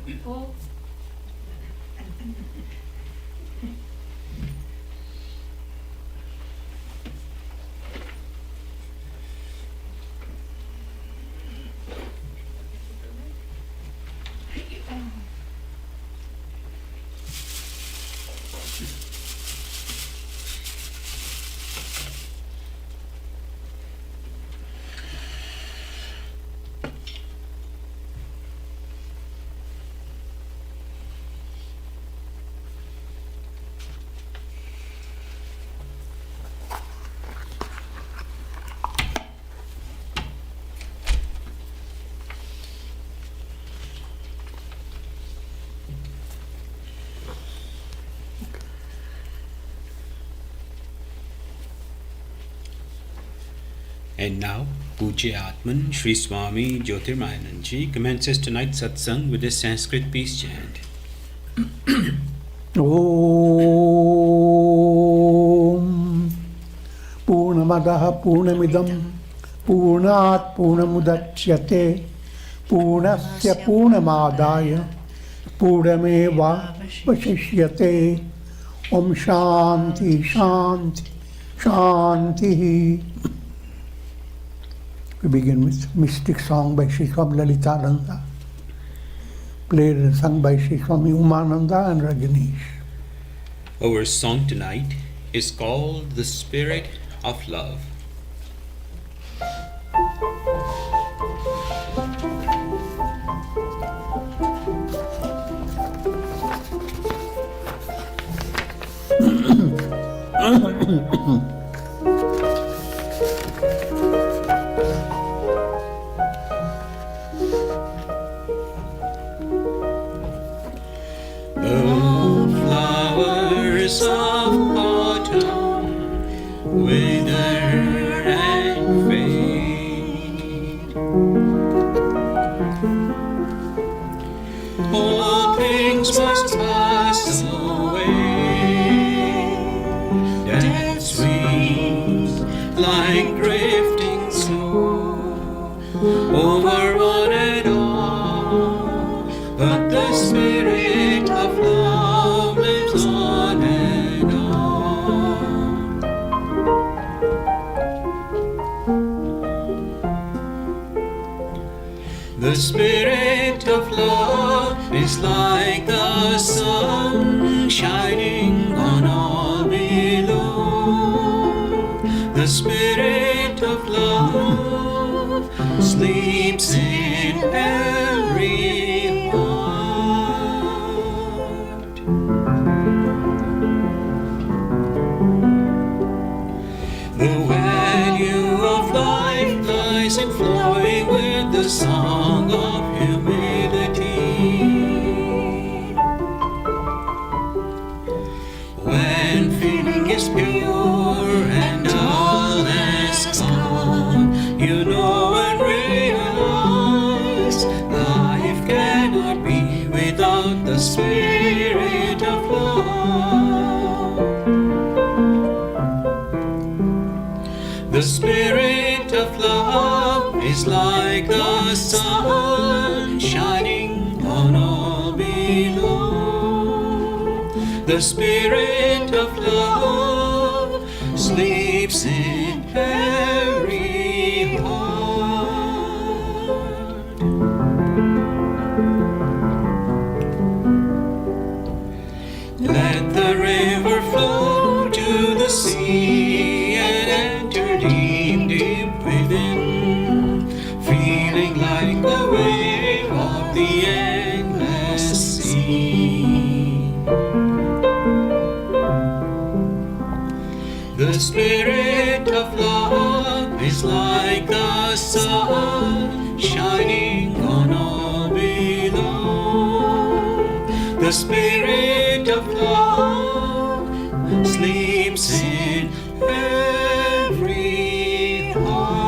Oh. And now, Pujya Atman Sri Swami Jyotirmayananda ji commences tonight's satsang with a Sanskrit peace chant. Om Purnamadaha Purnamidam Purnat Purnamudachyate Purnasya Purnamadaya Purnameva Vashishyate Om Shanti Shanti Shanti. We begin with mystic song by Sri Swami Lalitananda, played and sung by Sri Swami Umananda and Rajneesh. Our song tonight is called The Spirit of Love. The spirit of love is like the sun shining on all below. The spirit of love sleeps in every heart. The value of life lies in flowing with the song of humility. When feeling is pure and all is calm, you know and realize life cannot be without the spirit of love. The spirit of love is like the sun shining on all below. The spirit of love sleeps in every heart. Let the river flow to the sea and enter deep, deep within, feeling like the wave of the endless sea. The spirit of love is like the sun shining on all below. The spirit of love sleeps in every heart.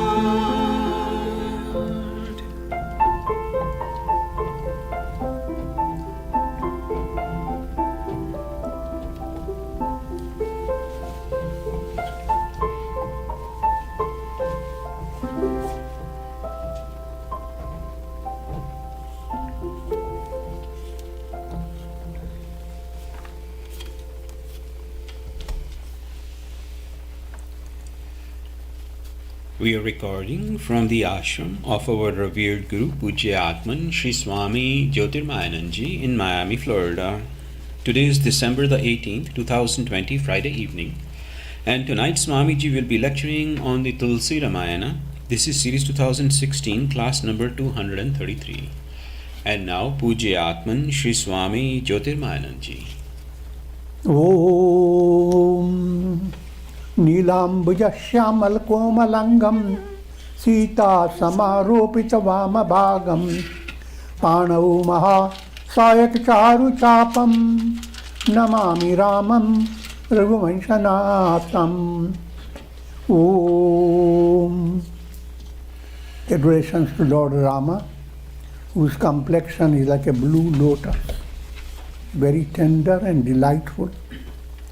We are recording from the ashram of our revered Guru Pujya Atman Sri Swami Jyotirmayananda in Miami, Florida. Today is December the 18th, 2020, Friday evening. And tonight Swamiji will be lecturing on the Tulsi Ramayana. This is series 2016, class number 233. And now Pujya Atman Sri Swami Jyotirmayananda. Om Nilambuja Shyamal Komalangam Sita Samaropita Vamabhagam Panau Maha Sayak Charu Chapam Namami Ramam Raghuvanshanatham. Om. Adorations to Lord Rama, whose complexion is like a blue lotus, very tender and delightful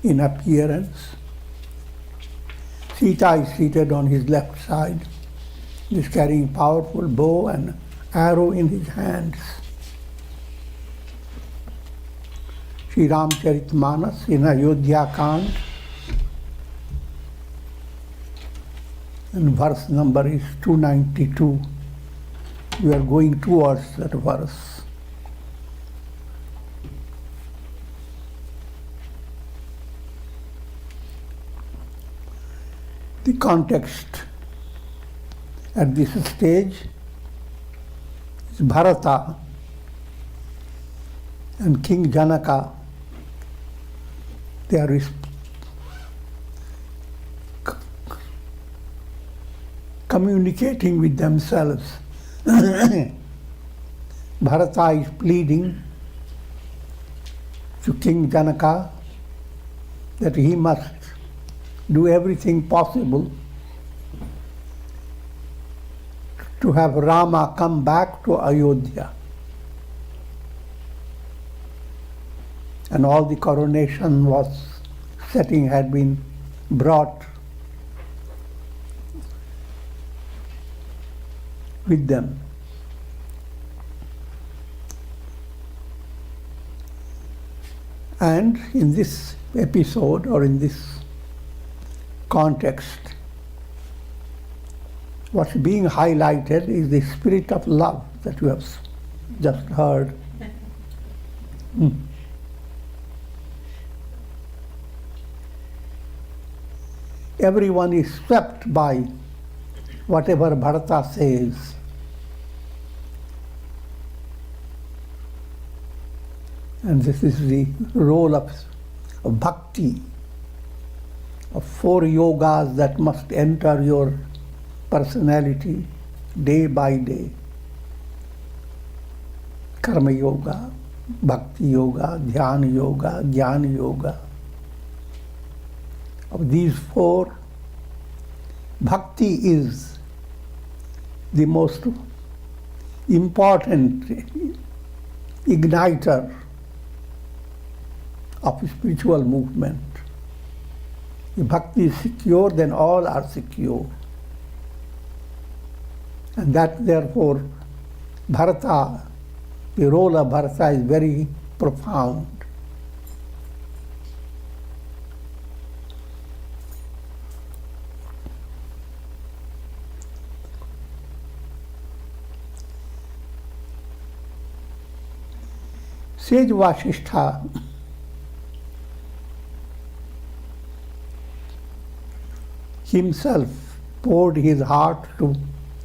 in appearance. Sita is seated on his left side. He is carrying powerful bow and arrow in his hands. Sri Ramcharitmanas in Ayodhya Kand, and verse number is 292. We are going towards that verse. The context at this stage is Bharata and King Janaka. They are communicating with themselves. Bharata is pleading to King Janaka that he must do everything possible to have Rama come back to Ayodhya. And all the coronation setting had been brought with them. And in this episode, or in this context, what's being highlighted is the spirit of love that you have just heard. Everyone is swept by whatever Bharata says. And this is the role of bhakti, of 4 yogas that must enter your personality day by day. Karma yoga, bhakti yoga, dhyana yoga, jnana yoga. Of these 4, bhakti is the most important igniter of spiritual movement. If bhakti is secure, then all are secure. And that therefore, Bharata, the role of Bharata is very profound. Sage Vasishtha himself poured his heart to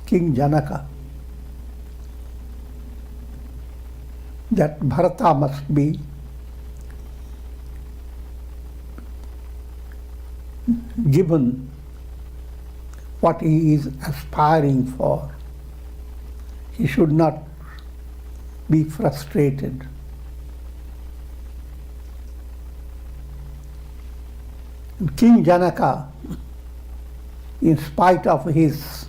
King Janaka that Bharata must be given what he is aspiring for. He should not be frustrated. And King Janaka, in spite of his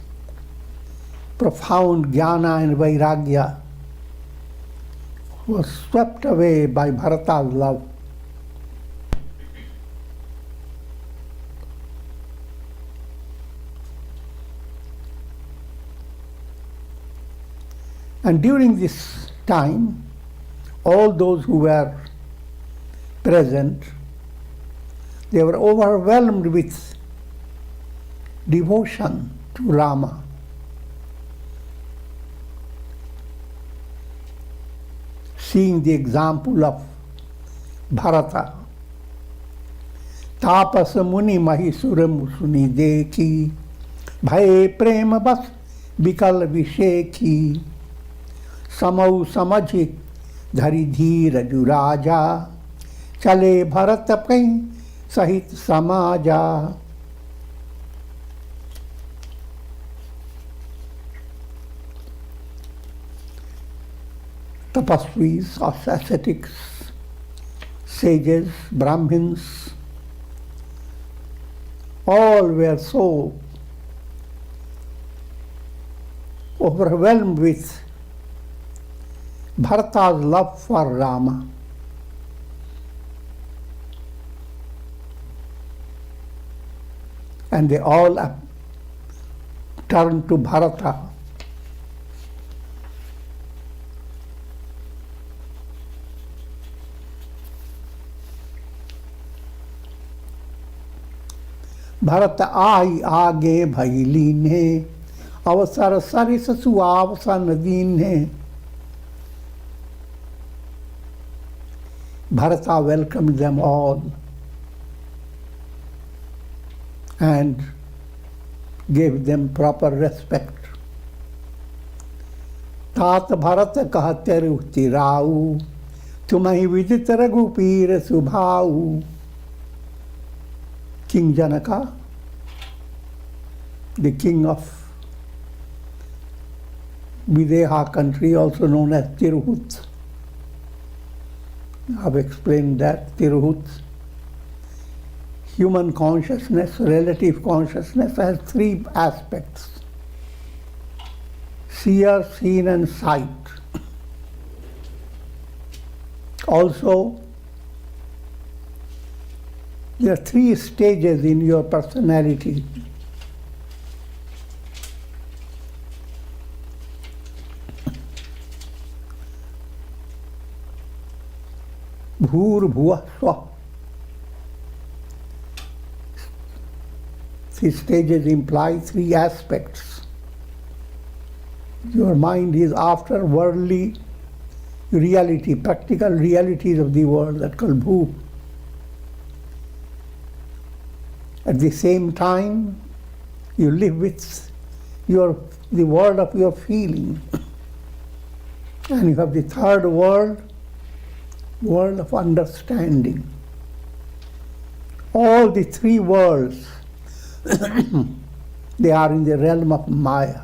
profound jnana and vairagya, was swept away by Bharata's love. And during this time, all those who were present, they were overwhelmed with devotion to to Rama. Seeing the example of Bharata, तापस मुनि महिसुर मुसुनि देखी, भय प्रेम बस विकल विषेखी, समौ समझि धरि धीर जुराजा, चले भरत पै सहित समाजा। Tapasvis, ascetics, sages, Brahmins, all were so overwhelmed with Bharata's love for Rama. And they all turned to Bharata. Bharat आई आगे भैली ने, अवसर सरिस सुआवसन दीने। Bharata welcomed them all and gave them proper respect. तात भरत कहते रुचि राऊ, तुम्हि विदित रघुपीर सुभाऊ। King Janaka, the king of Videha country, also known as Tirhut. I've explained that Tirhut, human consciousness, relative consciousness, has three aspects: seer, seen, and sight. Also, there are three stages in your personality. Bhur Bhuva Swa. These stages imply three aspects. Your mind is after worldly reality, practical realities of the world, that called Bhu. At the same time, you live with the world of your feeling. And you have the third world of understanding. All the three worlds, they are in the realm of Maya.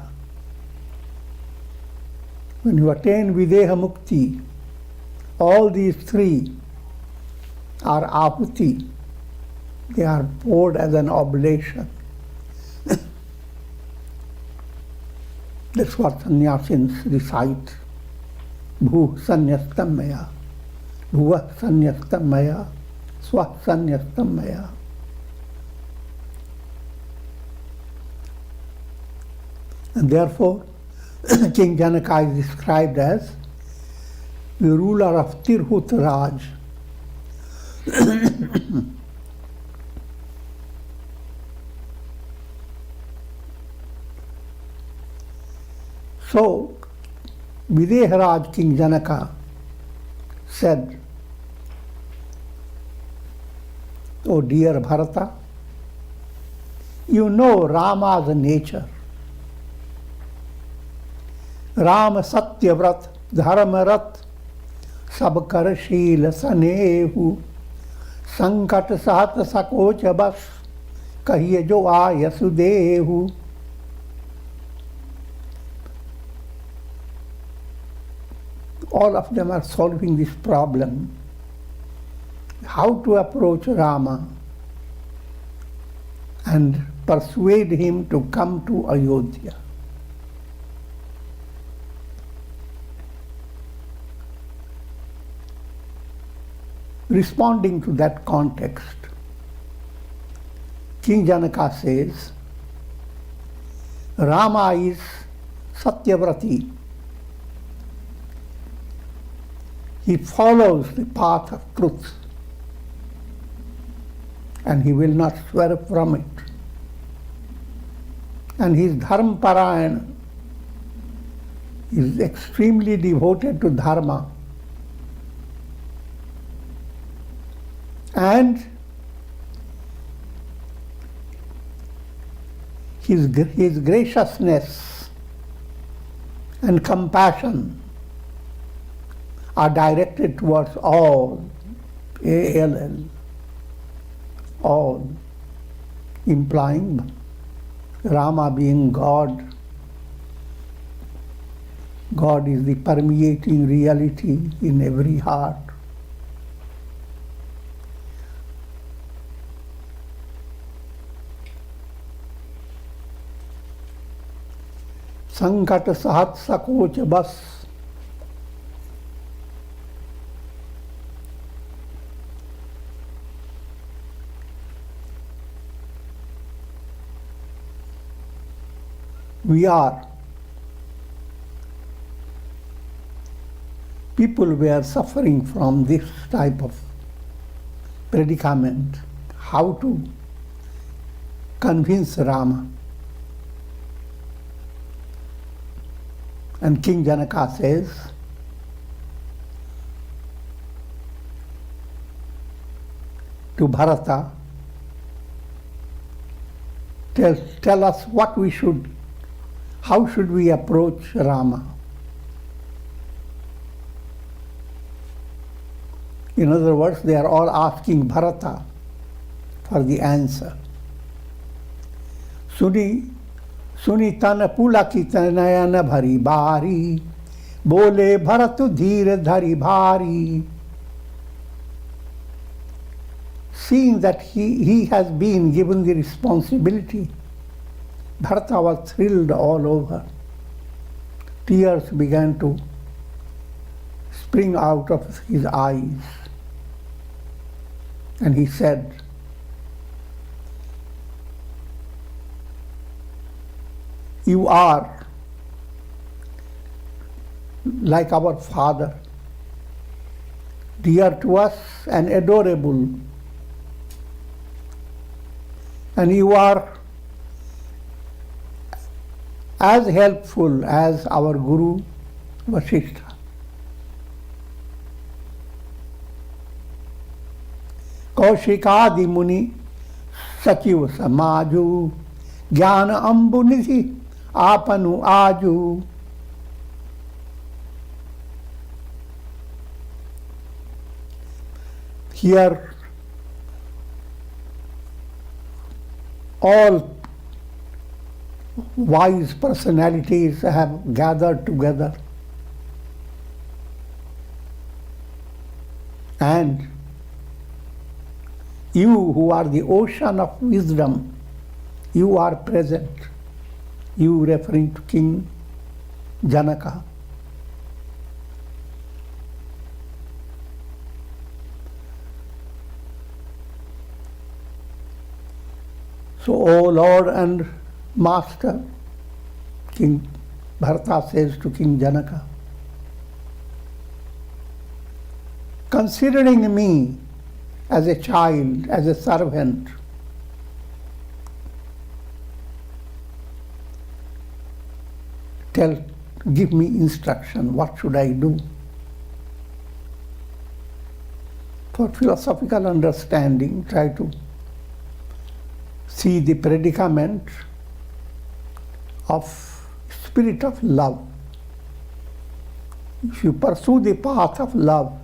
When you attain Videha Mukti, all these three are ahuti. They are poured as an oblation. That's what sannyasins recite. Bhu sanyastam maya, bhuva sanyastam maya, swa sanyastam maya. And therefore, King Janaka is described as the ruler of Tirhut Raj. So, Videharaj King Janaka said, "Oh dear Bharata, you know Rama's nature. Ram Satyavrat Dharmarat Sabkar Sheel Sanehu Sankat Sahat Sakocha Bas Kahiye Jo Ayasudehu." All of them are solving this problem. How to approach Rama and persuade him to come to Ayodhya. Responding to that context, King Janaka says, Rama is Satyavrati. He follows the path of truth and he will not swerve from it. and he is dharma-parayana. He is extremely devoted to dharma. And his graciousness and compassion are directed towards all, A-L-L, all, implying Rama being God. God is the permeating reality in every heart. Sankat sahat sakoch bas. People were suffering from this type of predicament. How to convince Rama? And King Janaka says, to Bharata, tell us what we should, how should we approach Rama? In other words, they are all asking Bharata for the answer. Suni tan pulaki tanayana bhari bari, bole bharatu dhir dhari bhari. Seeing that he has been given the responsibility, Bharata was thrilled all over. Tears began to spring out of his eyes. And he said, you are like our father, dear to us and adorable. And you are as helpful as our Guru Vasishtha. Kaushikadi Muni Sachiv Samaju Jnana Ambunisi Apanu Aju. Here all wise personalities have gathered together, and you who are the ocean of wisdom, you are present. You referring to King Janaka. So, O Lord and Master, King Bharata says to King Janaka, considering me as a child, as a servant, give me instruction, what should I do? For philosophical understanding, try to see the predicament of spirit of love. If you pursue the path of love,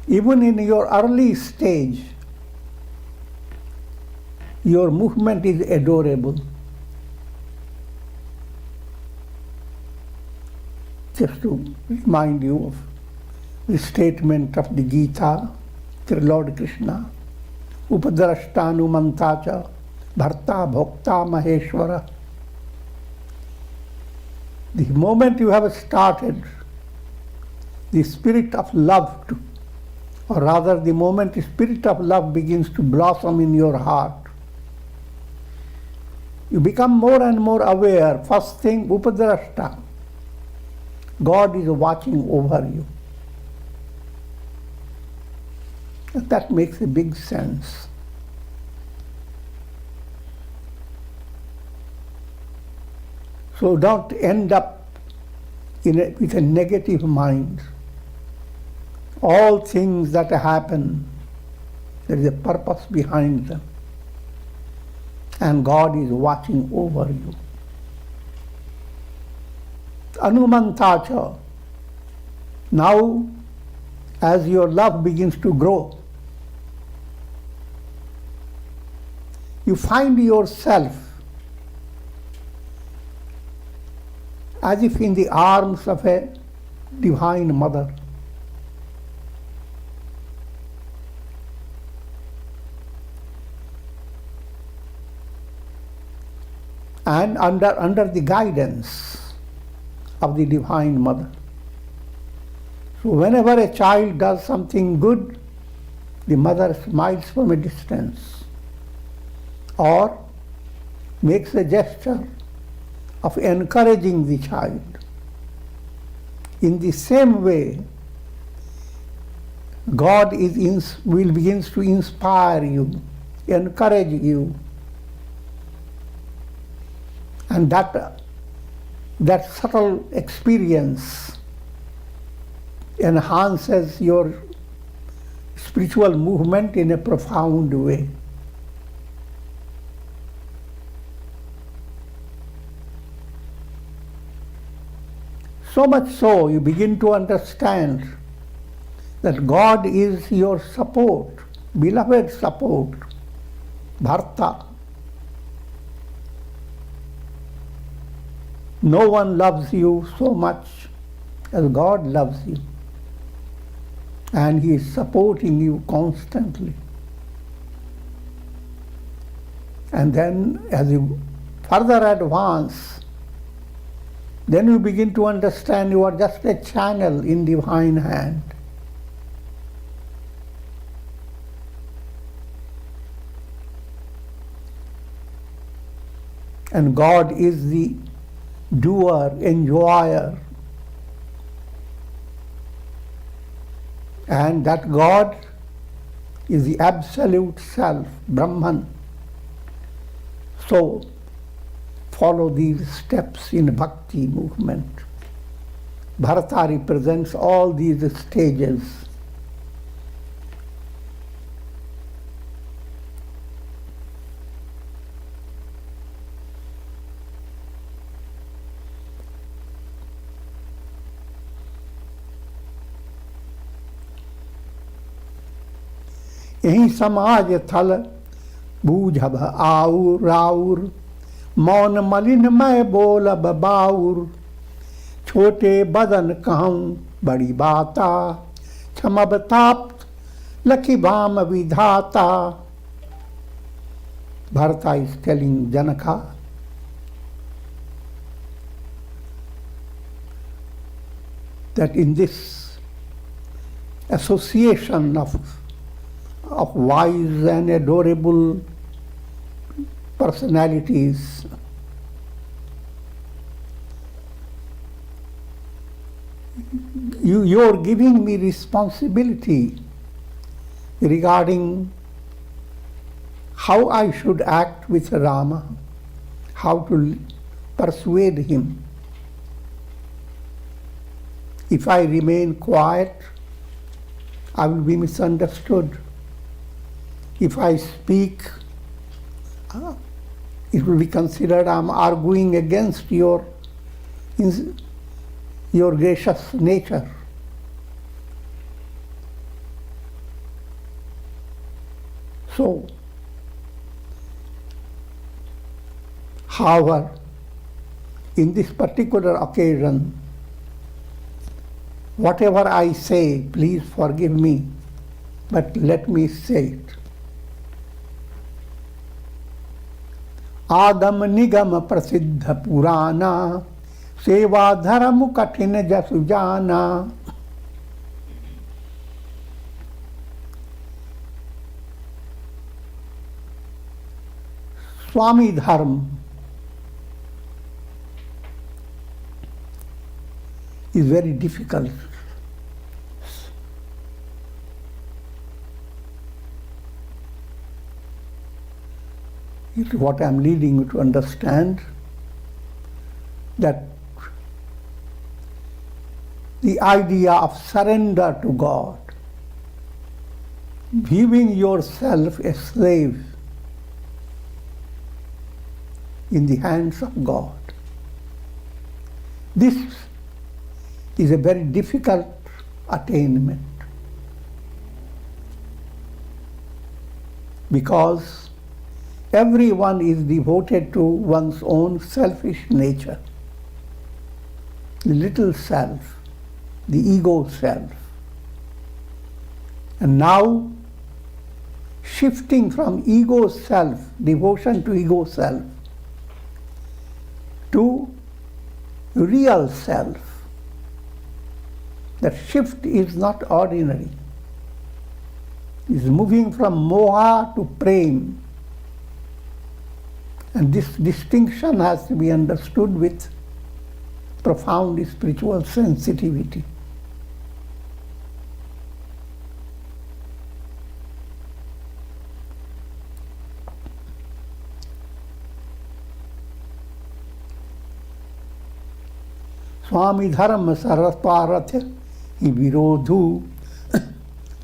even in your early stage, your movement is adorable. Just to remind you of the statement of the Gita, Lord Krishna, Upadrashtanu mantacha bharta bhokta maheshwara. The moment you have started, the spirit of love, or rather the moment the spirit of love begins to blossom in your heart, you become more and more aware. First thing, Upadrashta. God is watching over you. That makes a big sense. So don't end up with a negative mind. All things that happen, there is a purpose behind them. And God is watching over you. Anumantacha. Now, as your love begins to grow, you find yourself as if in the arms of a divine mother. And under the guidance of the divine mother. So whenever a child does something good, the mother smiles from a distance or makes a gesture of encouraging the child. In the same way, God will begin to inspire you, encourage you, and that subtle experience enhances your spiritual movement in a profound way. So much so, you begin to understand that God is your support, beloved support, Bharta. No one loves you so much as God loves you. And He is supporting you constantly. And then as you further advance, then you begin to understand you are just a channel in divine hand. And God is the doer, enjoyer. And that God is the absolute self, Brahman. So, follow these steps in bhakti movement. Bharata represents all these stages. यही समाज थल बूझब आउर राउर मौन मलिन मैं बोलब बाउर छोटे बदन कहूँ बड़ी बाता क्षमब ताप्त लखी भाम विधाता. Bharata is telling Janaka that in this association of wise and adorable personalities, you're giving me responsibility regarding how I should act with Rama, how to persuade him. If I remain quiet, I will be misunderstood. If I speak, it will be considered I'm arguing against your gracious nature. So, however, in this particular occasion, whatever I say, please forgive me, but let me say it. आगम निगम प्रसिद्ध पुराना सेवा धर्म कठिन जसु जाना. Swami Dharma is very difficult. It's what I'm leading you to understand. that the idea of surrender to God, viewing yourself a slave in the hands of God. This is a very difficult attainment, because everyone is devoted to one's own selfish nature, the little self, the ego self. And now, shifting from ego self, devotion to ego self, to real self. That shift is not ordinary. It's moving from moha to prem. And this distinction has to be understood with profound spiritual sensitivity. स्वामी धर्म सरस्वारथ ही विरोधु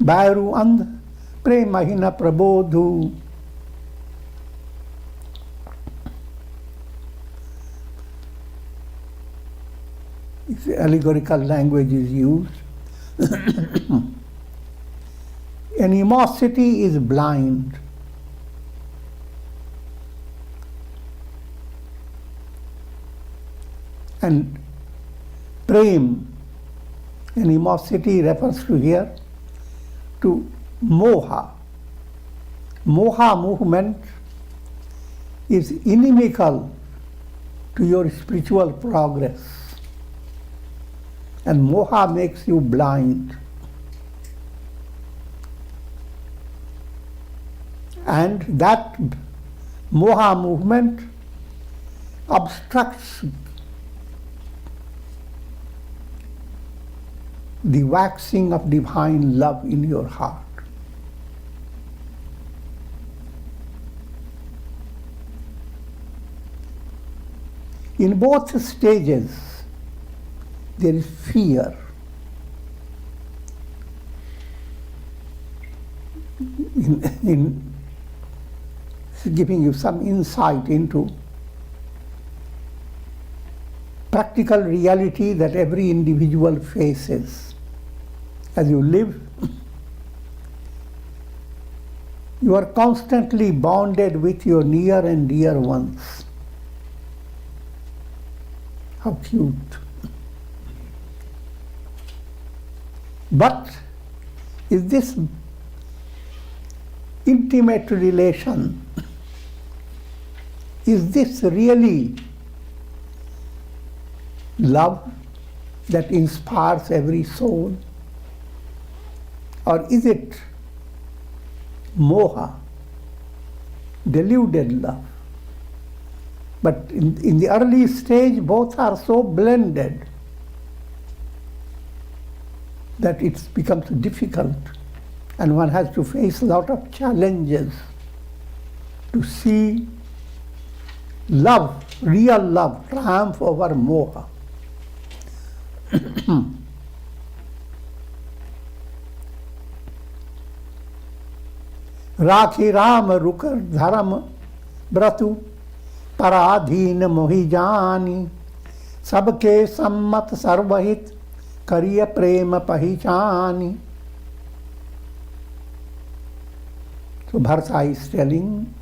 बैरु अंध प्रेम ही न प्रबोधु. Allegorical language is used. Animosity is blind. And prem, animosity, refers to here to moha. Moha movement is inimical to your spiritual progress. And moha makes you blind. And that moha movement obstructs the waxing of divine love in your heart. In both stages, there is fear. In giving you some insight into practical reality that every individual faces. As you live, you are constantly bonded with your near and dear ones. How cute. But is this intimate relation, is this really love that inspires every soul? Or is it moha, deluded love? But in the early stage, both are so blended that it becomes difficult, and one has to face a lot of challenges to see love, real love, triumph over moha. राखी राम रुक धर्म व्रतु पराधीन मोहि जानी सबके सम्मत सर्वहित करिय प्रेम पहिचानी. So Bharata is telling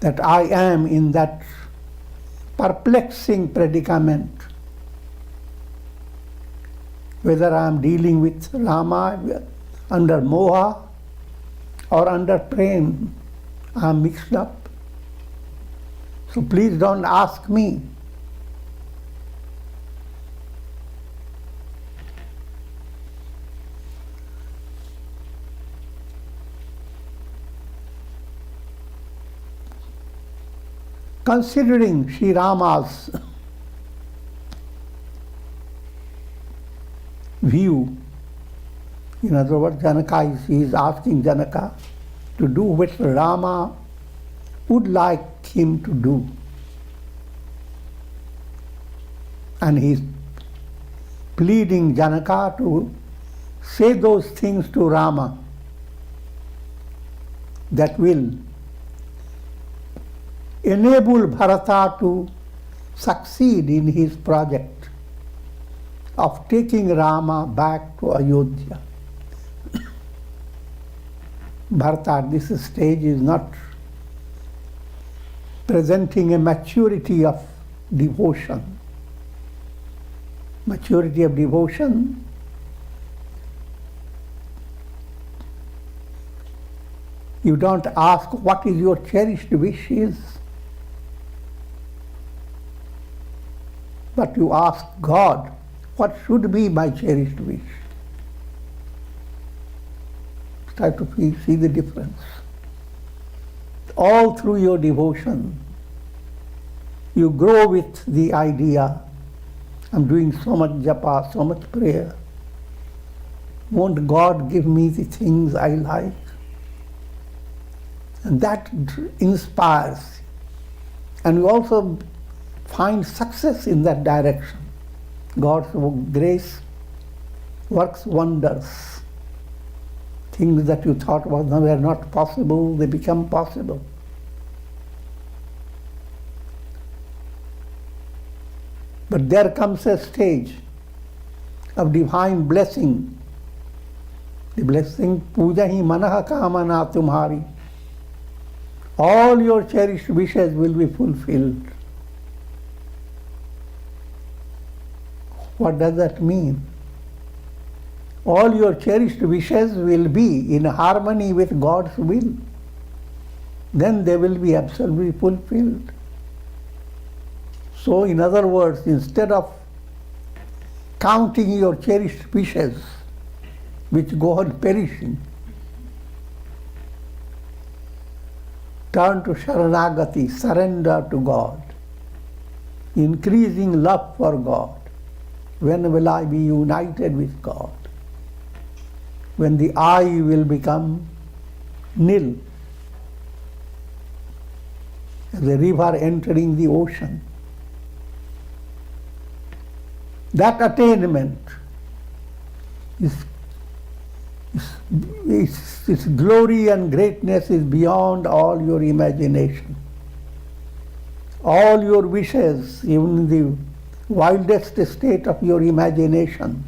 that I am in that perplexing predicament, whether I am dealing with Rama under moha or under prem. I am mixed up. So please don't ask me. Considering Sri Rama's view, in other words, Janaka is asking Janaka to do what Rama would like him to do. And he's pleading Janaka to say those things to Rama that will enable Bharata to succeed in his project of taking Rama back to Ayodhya. Bharata at this stage is not presenting a maturity of devotion. Maturity of devotion you don't ask what is your cherished wish is, but you ask God, what should be my cherished wish? Try to see the difference. All through your devotion, you grow with the idea, I'm doing so much japa, so much prayer. Won't God give me the things I like? And that inspires. And you also find success in that direction. God's grace works wonders. Things that you thought were not possible, they become possible. But there comes a stage of divine blessing. The blessing, puja hi manaha kamana tumhari. All your cherished wishes will be fulfilled. What does that mean? All your cherished wishes will be in harmony with God's will. Then they will be absolutely fulfilled. So, in other words, instead of counting your cherished wishes, which go on perishing, turn to Sharanagati, surrender to God, increasing love for God. When will I be united with God? When the I will become nil, as a river entering the ocean. That attainment its glory and greatness is beyond all your imagination. All your wishes, even in the wildest state of your imagination,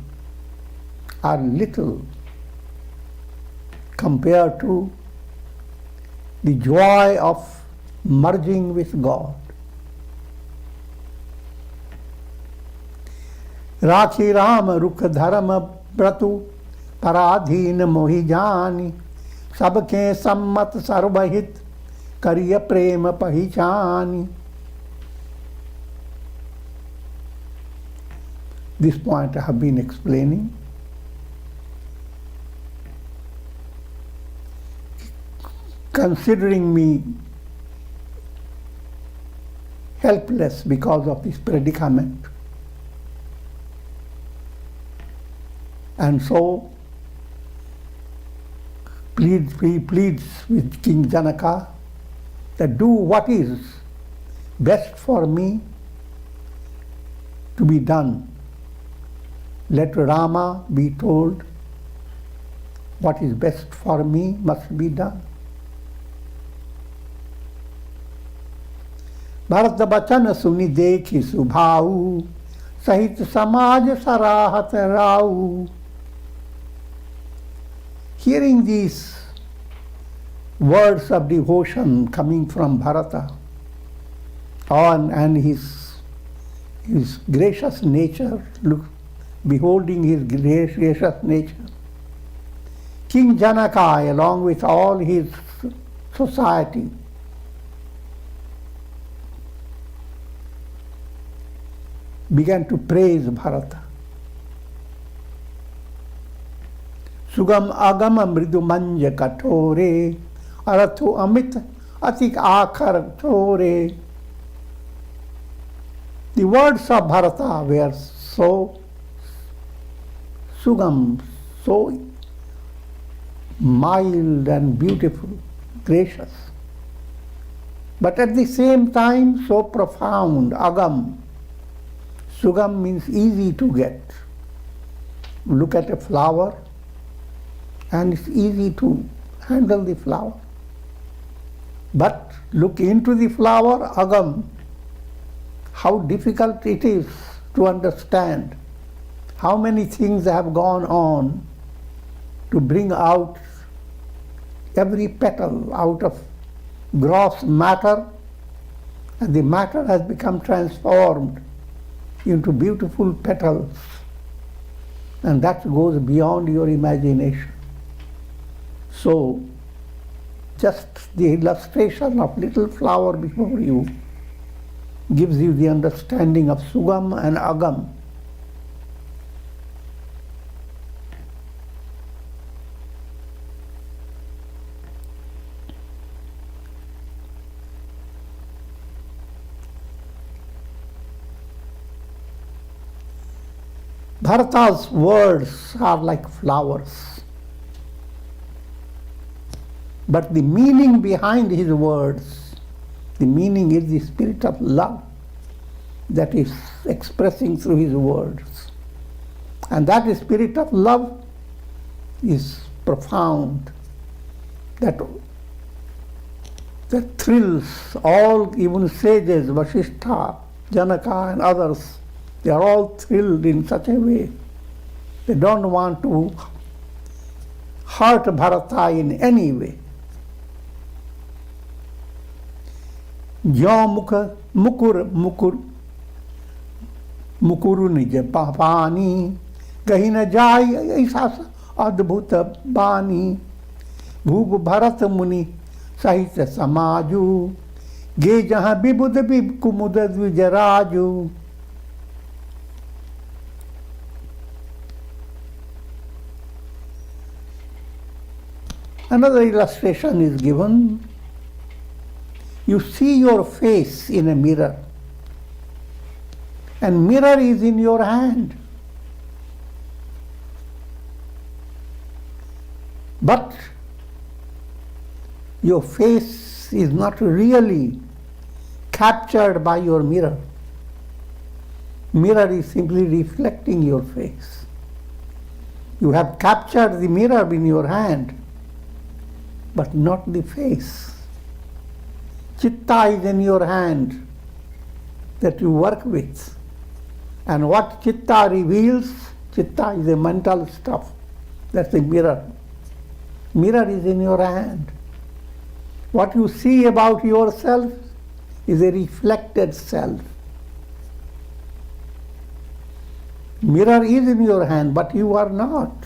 are little compared to the joy of merging with God. Rakhi Ram Rukh Dharma Pratu Paradhin Mohi Jani Sabke Sammat Sarvahit Kariya Prema Pahichani. This point I have been explaining. Considering me helpless because of this predicament. And so he pleads with King Janaka that do what is best for me to be done. Let Rama be told what is best for me must be done. Bharat बचन सुनि देखि सुभाऊ सहित समाज सराहत राऊ. Hearing these words of devotion coming from Bharata and his gracious nature, beholding his gracious nature, King Janaka, along with all his society, began to praise Bharata. Sugam agama mridu manja katore, arathu amit atik akhar chore. The words of Bharata were so sugam, so mild and beautiful, gracious, but at the same time so profound, agam, Sugam means easy to get. Look at a flower and it's easy to handle the flower. But look into the flower, agam, how difficult it is to understand. How many things have gone on to bring out every petal out of gross matter, and the matter has become transformed into beautiful petals. And that goes beyond your imagination. So, just the illustration of little flower before you gives you the understanding of Sugam and Agam. Bharata's words are like flowers. But the meaning behind his words, the meaning is the spirit of love that is expressing through his words. And that spirit of love is profound, that thrills all, even sages, Vasishtha, Janaka and others. They are all thrilled in such a way. They don't want to hurt Bharata in any way. Jyo mukuru nij papani, kahi na jai aisa adbhuta bani, bhub bharat muni sahit samaju, ge jahan bibud bib kumudad vijaraju. Another illustration is given. You see your face in a mirror, and mirror is in your hand. But your face is not really captured by your mirror. Mirror is simply reflecting your face. You have captured the mirror in your hand, but not the face. Chitta is in your hand that you work with. And what Chitta reveals, Chitta is a mental stuff. That's the mirror. Mirror is in your hand. What you see about yourself is a reflected self. Mirror is in your hand, but you are not.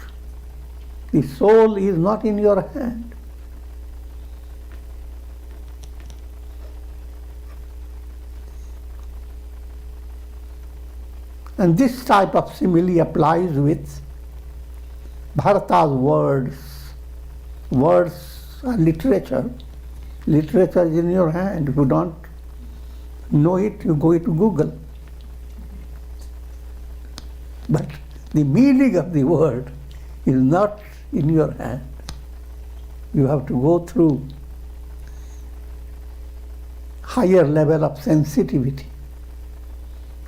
The soul is not in your hand. And this type of simile applies with Bharata's words. Words are literature. Literature is in your hand. If you don't know it, you go to Google. But the meaning of the word is not in your hand. You have to go through higher level of sensitivity.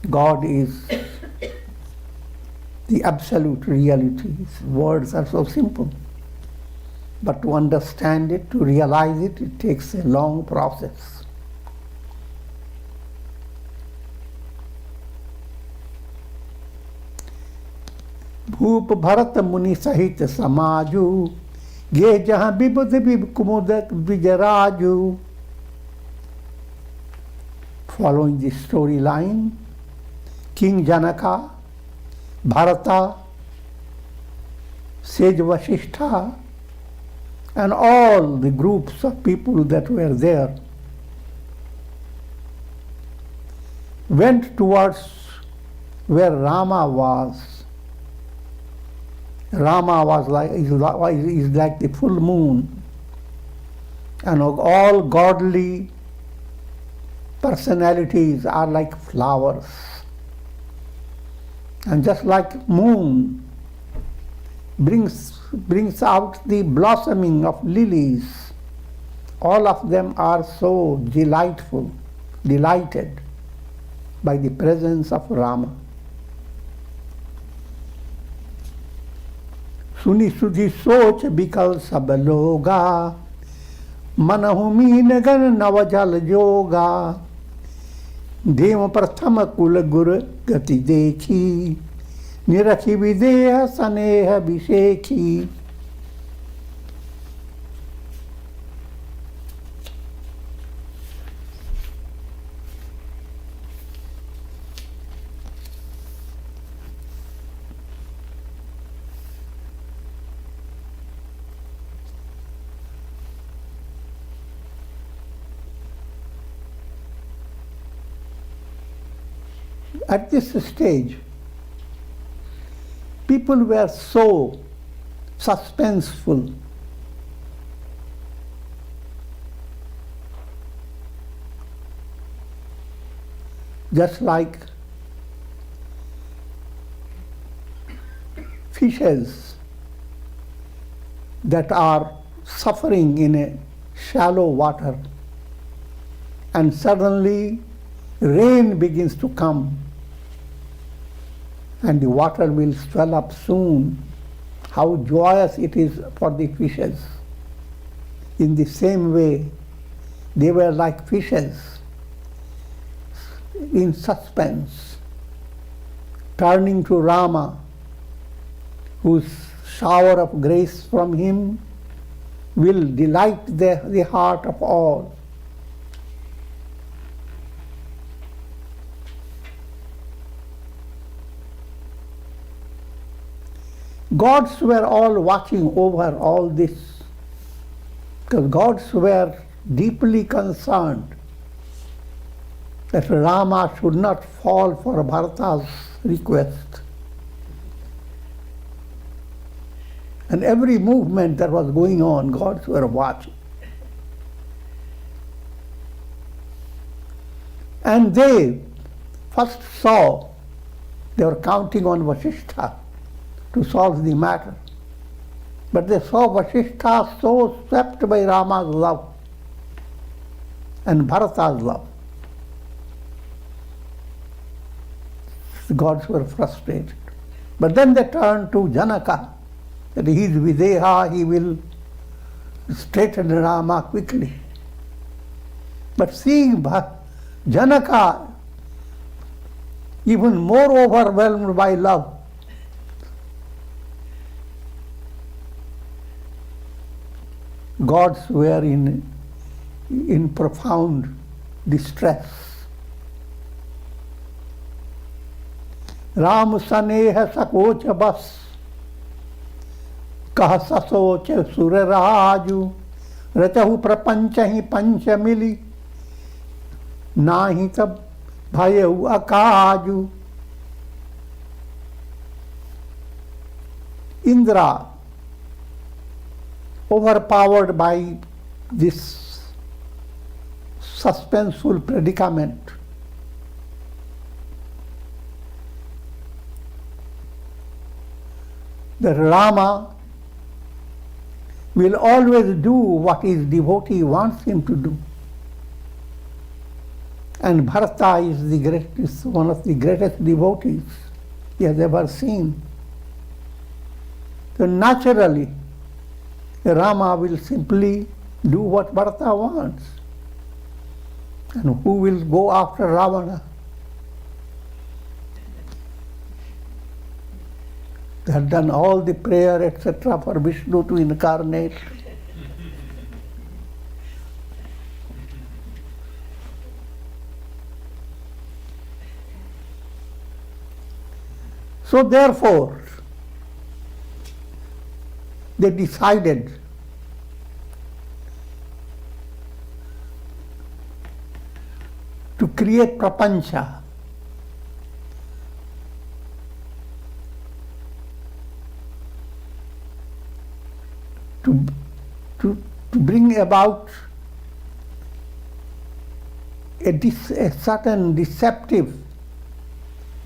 God is the absolute reality. His words are so simple. But to understand it, to realize it, it takes a long process. Bhup Bharat Muni Sahit Samaju, Ge Jahan Bibud Bib Kumudak Vijaraju. Following this storyline, King Janaka, Bharata, Sage Vasishtha, and all the groups of people that were there went towards where Rama was. Rama is like the full moon, and all godly personalities are like flowers. And just like moon brings out the blossoming of lilies, all of them are so delighted by the presence of Rama. सुनी सुधी सोच बिकल सब लोगा, मनहु mean गण नव जल जोगा। देव प्रथम कुल गुर गति देखी, निरखी विदेह स्नेह विशेखी। At this stage, people were so suspenseful. Just like fishes that are suffering in a shallow water, and suddenly rain begins to come and the water will swell up soon. How joyous it is for the fishes. In the same way, they were like fishes in suspense, turning to Rama, whose shower of grace from him will delight the heart of all. Gods were all watching over all this, because gods were deeply concerned that Rama should not fall for Bharata's request. And every movement that was going on, gods were watching. And they first saw, they were counting on Vasishtha to solve the matter. But they saw Vasishtha so swept by Rama's love and Bharata's love. The gods were frustrated. But then they turned to Janaka, that he is Videha, he will straighten Rama quickly. But seeing Janaka even more overwhelmed by love, gods were in profound distress. Ram saneha sakoch bas, कह ससोच सुर राजू रचहु प्रपंच ही पंच मिली नाही तब भयउ अकाजू. Indra, overpowered by this suspenseful predicament, that Rama will always do what his devotee wants him to do. And Bharata is one of the greatest devotees he has ever seen. So naturally, Rama will simply do what Bharata wants. And who will go after Ravana? They had done all the prayer, etc., for Vishnu to incarnate. So therefore, they decided to create prapancha. To bring about a certain deceptive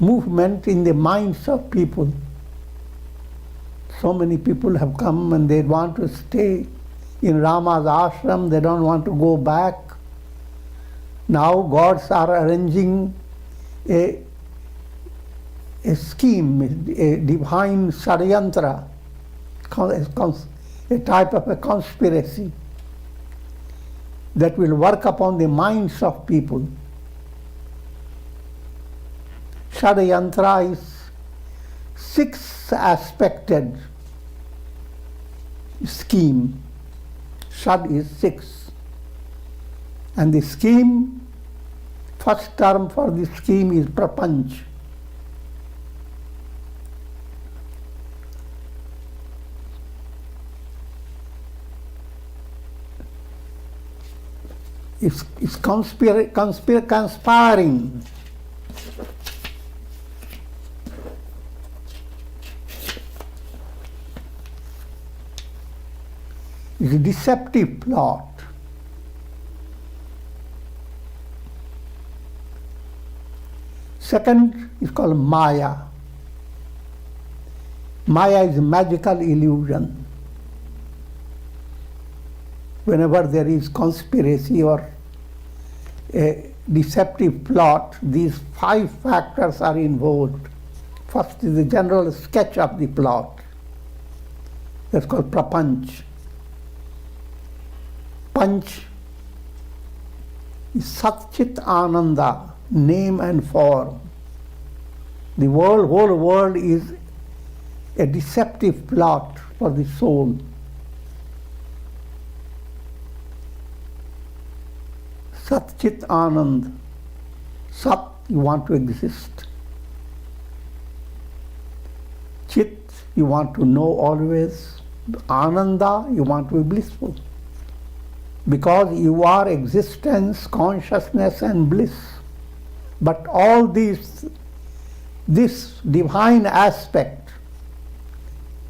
movement in the minds of people. So many people have come and they want to stay in Rama's ashram, they don't want to go back. Now gods are arranging a scheme, a divine Shadyantra, a type of a conspiracy that will work upon the minds of people. Shadayantra is six-aspected scheme. Shad is six. And the scheme, first term for the scheme is prapanch. It's conspiring. It's a deceptive plot. Second is called Maya. Maya is magical illusion. Whenever there is conspiracy or a deceptive plot, these five factors are involved. First is the general sketch of the plot. That's called prapanch. Panch is Satchit Ananda, name and form. The whole world is a deceptive plot for the soul. Satchit Anand. Sat, you want to exist. Chit, you want to know always. Ananda, you want to be blissful. Because you are existence, consciousness and bliss. But all this divine aspect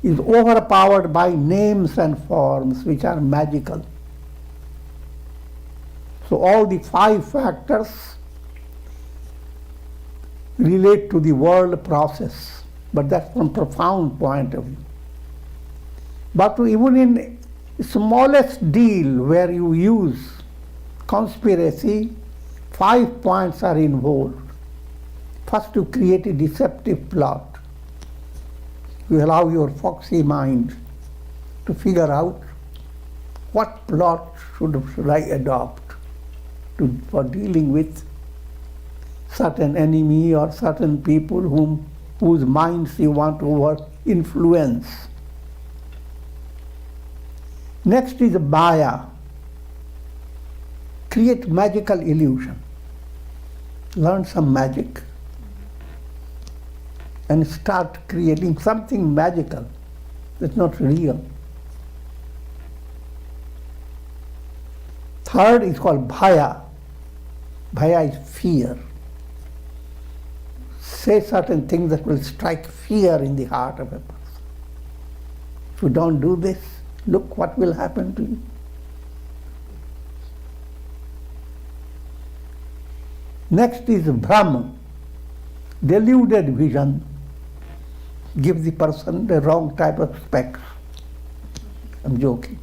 is overpowered by names and forms which are magical. So all the five factors relate to the world process, but that's from profound point of view. But even in smallest deal where you use conspiracy, 5 points are involved. First, to create a deceptive plot. You allow your foxy mind to figure out what plot should I adopt for dealing with certain enemy or certain people whose minds you want to influence. Next is Maya. Create magical illusion. Learn some magic and start creating something magical that's not real. Third is called Bhaya. Bhaya is fear. Say certain things that will strike fear in the heart of a person. If you don't do this, look what will happen to you. Next is Brahma, deluded vision. Give the person the wrong type of specs. I'm joking.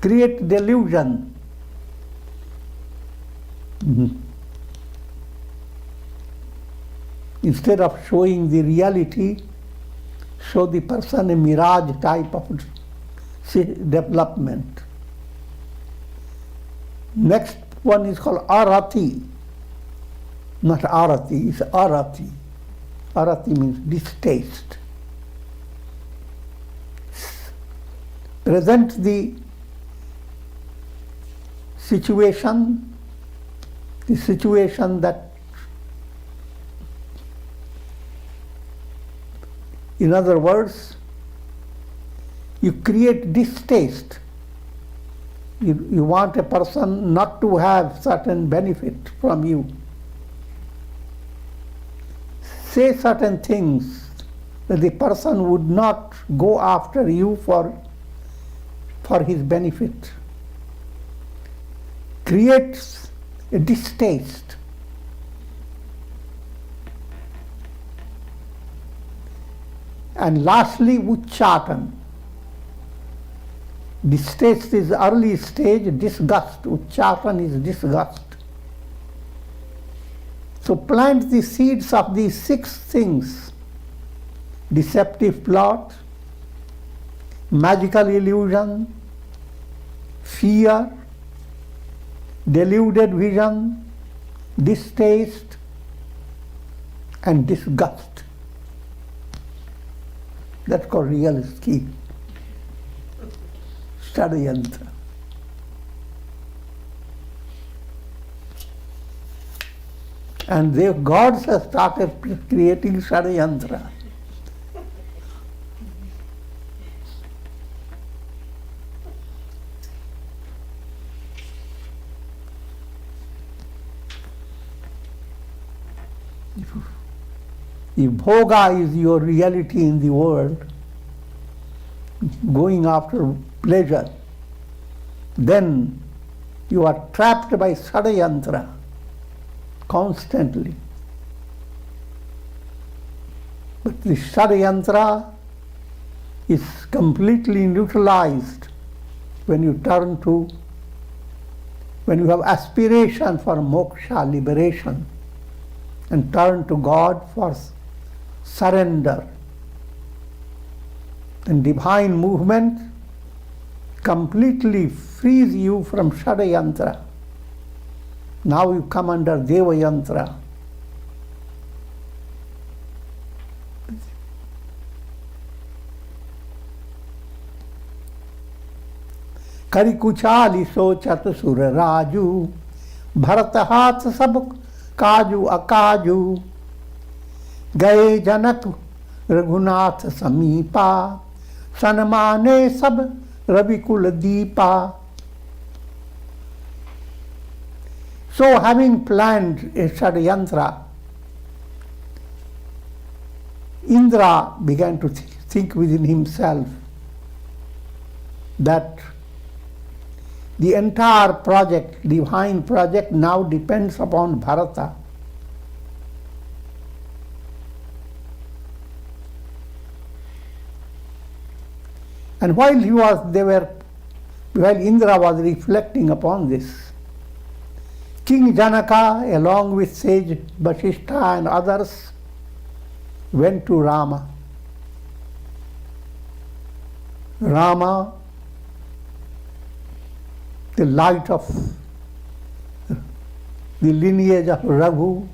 Create delusion. Instead of showing the reality, show the person a mirage type of development. Next one is called Arati. Not Arati, it's Arati. Arati means distaste. Present the situation that, in other words, you create distaste. You want a person not to have certain benefit from you. Say certain things that the person would not go after you for his benefit. Creates a distaste. And lastly, Uchchatan. Distaste is early stage, disgust. Uchchatan is disgust. So plant the seeds of these 6 things deceptive plot, magical illusion, fear, deluded vision, distaste, and disgust. That's called real scheme. Shadayantra. And the gods have started creating Shadayantra. If bhoga is your reality in the world, going after pleasure, then you are trapped by Shadayantra constantly. But the Shadayantra is completely neutralized when you have aspiration for moksha, liberation, and turn to God for surrender. And divine movement completely frees you from Shadayantra. Now you come under Devayantra. Karikuchali sochat sur raju, Bharat hath sab kaju akaju, gaye janak Raghunath samipa, sanmane sab ravikul deepa. So having planned a Shadayantra, Indra began to think within himself that the entire project, divine project, now depends upon Bharata. And while Indra was reflecting upon this, King Janaka, along with Sage Vasishtha and others, went to Rama. Rama, the light of the lineage of Raghu,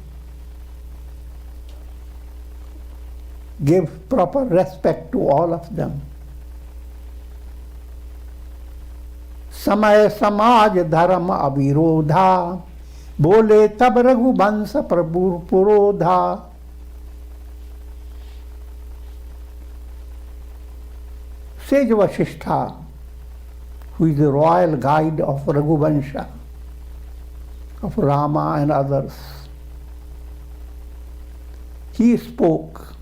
gave proper respect to all of them. समय समाज धर्म अविरोधा, बोले तब रघुवंश प्रभु पुरोधा. Sage Vasishtha, who is the royal guide of Raghuvansha, of Rama and others, he spoke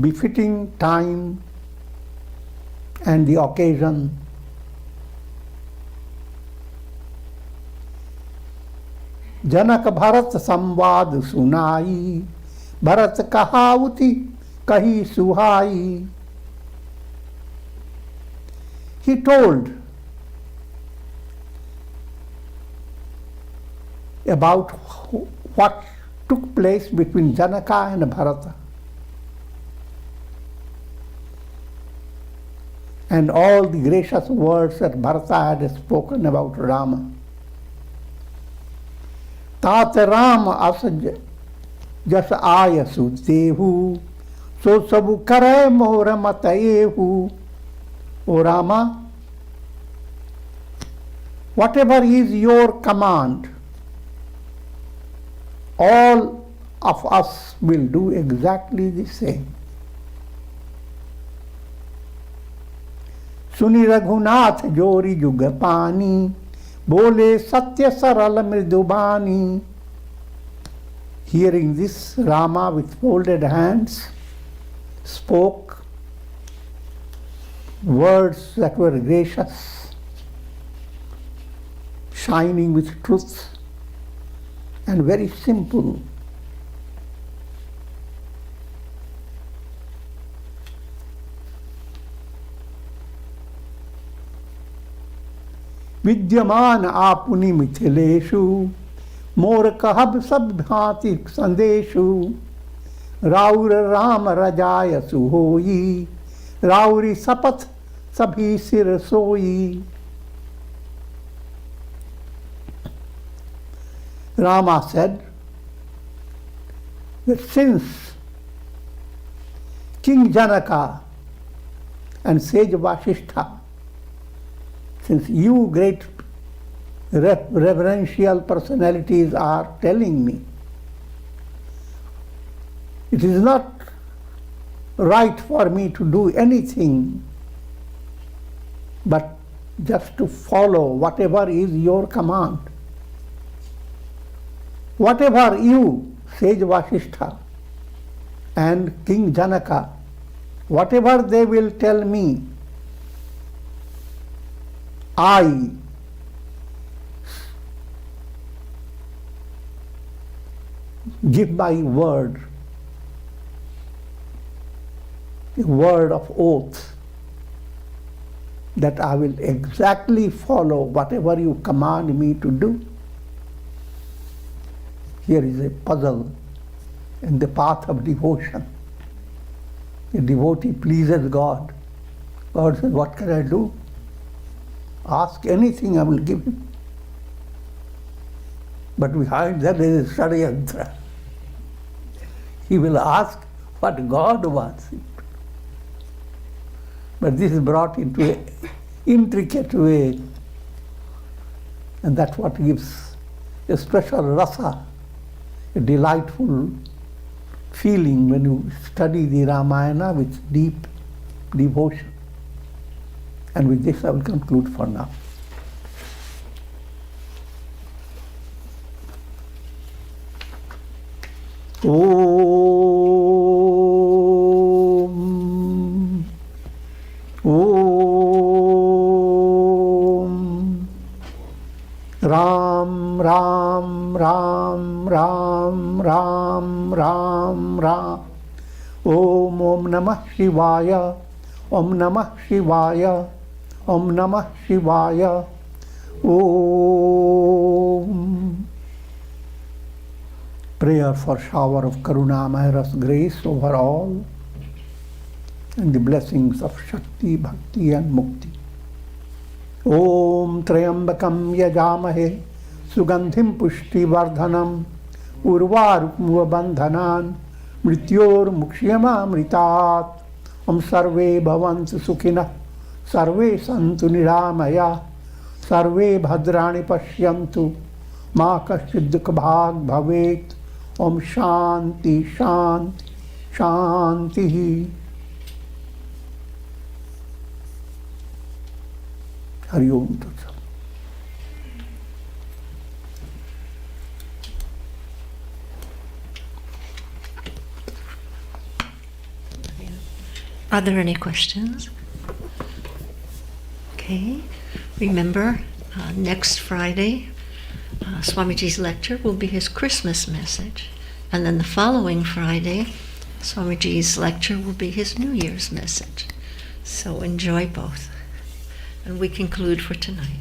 befitting time and the occasion. जनक भरत संवाद सुनाई, भरत कहावती कही सुहाई. He told about what took place between Janaka and Bharata, and all the gracious words that Bharata had spoken about Rama. तात राम अस जस आयसु देहु, सो सबु करे मोर मत एहु. O Rama, whatever is your command, all of us will do exactly the same. सुनि रघुनाथ जोरी जुग पानी, बोले सत्य सरल मृदुबानी. Hearing this, Rama with folded hands spoke words that were gracious, shining with truth, and very simple. विद्यमान आपुनि मिथिलेषु, मोर कहब सब भांति संदेशु. राउर राम रजाय सुहोई, राउरी सपथ सभी सिर सोई. Rama said that since King Janaka and Sage Vasishtha, since you great reverential personalities are telling me, it is not right for me to do anything but just to follow whatever is your command. Whatever you, Sage Vasishtha and King Janaka, whatever they will tell me, I give my word, a word of oath, that I will exactly follow whatever you command me to do. Here is a puzzle in the path of devotion. A devotee pleases God. God says, what can I do? Ask anything, I will give him. But behind that there is Shadyantra. He will ask what God wants him to do. But this is brought into an intricate way, and that's what gives a special rasa, a delightful feeling when you study the Ramayana with deep devotion. And with this I will conclude for now. Om, Om, Ram, Ram, Ram, Ram, Ram, Ram, Ram. Om, Om Namah Shivaya, Om Namah Shivaya, Om Namah Shivaya. Om. Prayer for shower of Karuna Ras grace over all, and the blessings of Shakti, Bhakti and Mukti. Om Trayambakam Yajamahe Sugandhim Pushti Vardhanam Urvarukmuva Bandhanan Mrityor Mukshiyama Mritat. Om Sarve Bhavantu Sukhina Sarve Santu Niramaya Sarve Bhadrani Pashyantu Ma Kaschid Dukha Bhag Bhavet. Om Shanti Shanti Shanti. Hari Om Tat Sat. Are there any questions? Okay. Remember, next Friday, Swamiji's lecture will be his Christmas message. And then the following Friday, Swamiji's lecture will be his New Year's message. So enjoy both. And we conclude for tonight.